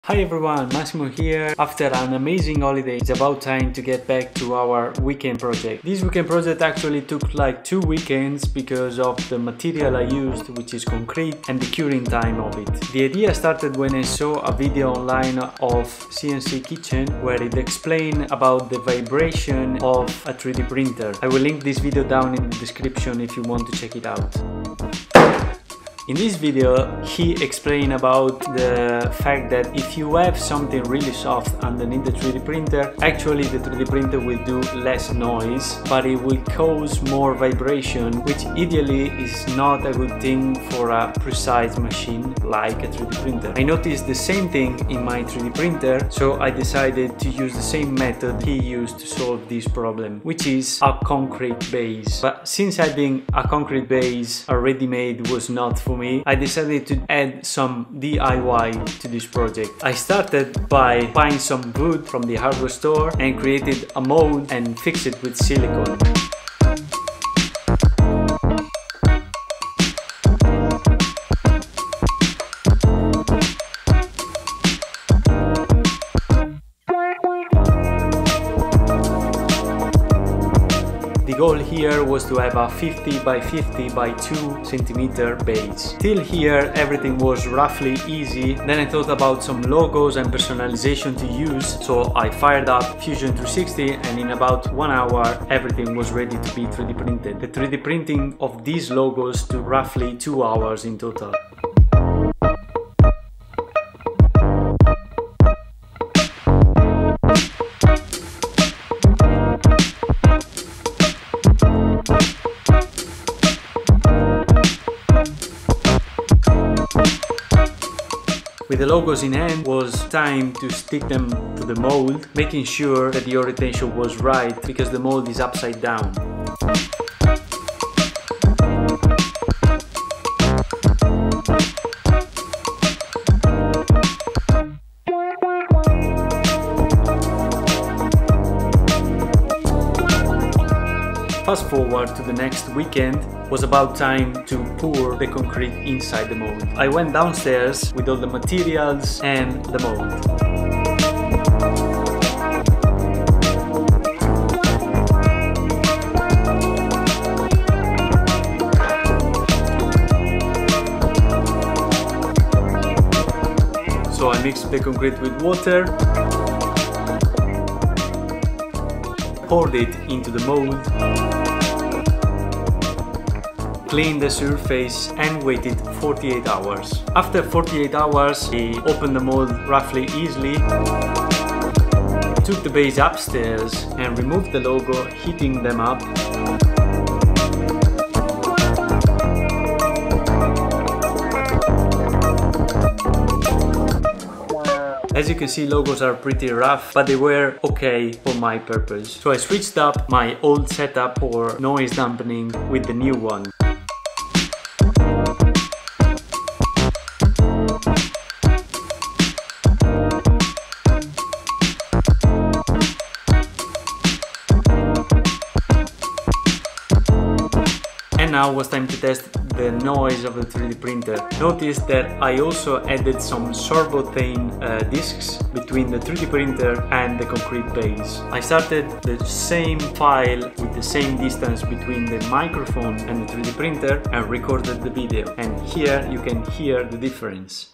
Hi everyone, Massimo here. After an amazing holiday, it's about time to get back to our weekend project. This weekend project actually took like 2 weekends because of the material I used, which is concrete, and the curing time of it. The idea started when I saw a video online of CNC Kitchen where it explained about the vibration of a 3D printer. I will link this video down in the description if you want to check it out. In this video, he explained about the fact that if you have something really soft underneath the 3D printer, actually the 3D printer will do less noise, but it will cause more vibration, which ideally is not a good thing for a precise machine like a 3D printer. I noticed the same thing in my 3D printer, so I decided to use the same method he used to solve this problem, which is a concrete base. But since having a concrete base already made was not for me, I decided to add some DIY to this project. I started by buying some wood from the hardware store and created a mold and fixed it with silicone. The goal here was to have a 50 by 50 by 2 centimeter base. Till here everything was roughly easy. Then I thought about some logos and personalization to use, so I fired up Fusion 360 and in about 1 hour everything was ready to be 3D printed. The 3D printing of these logos took roughly 2 hours in total. With the logos in hand, was time to stick them to the mold, making sure that the orientation was right because the mold is upside down. Fast forward to the next weekend, was about time to pour the concrete inside the mold. I went downstairs with all the materials and the mold. So I mixed the concrete with water, poured it into the mold, cleaned the surface and waited 48 hours. After 48 hours, I opened the mold roughly easily, took the base upstairs and removed the logo, heating them up. As you can see, logos are pretty rough, but they were okay for my purpose. So I switched up my old setup for noise dampening with the new one. And now was time to test the noise of the 3D printer. Notice that I also added some servo-tane discs between the 3D printer and the concrete base. I started the same file with the same distance between the microphone and the 3D printer and recorded the video. And here you can hear the difference.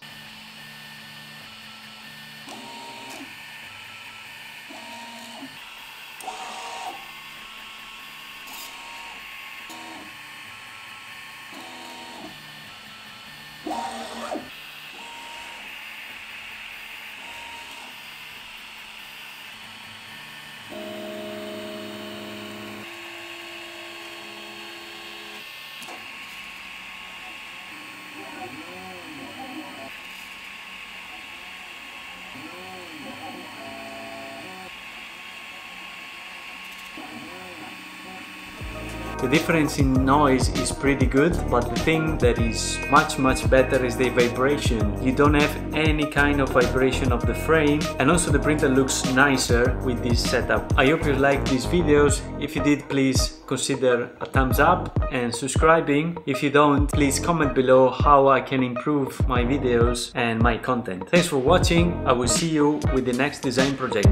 The difference in noise is pretty good, but the thing that is much better is the vibration. You don't have any kind of vibration of the frame, and also the printer looks nicer with this setup. I hope you liked these videos. If you did, please consider a thumbs up and subscribing. If you don't, please comment below how I can improve my videos and my content. Thanks for watching. I will see you with the next design project.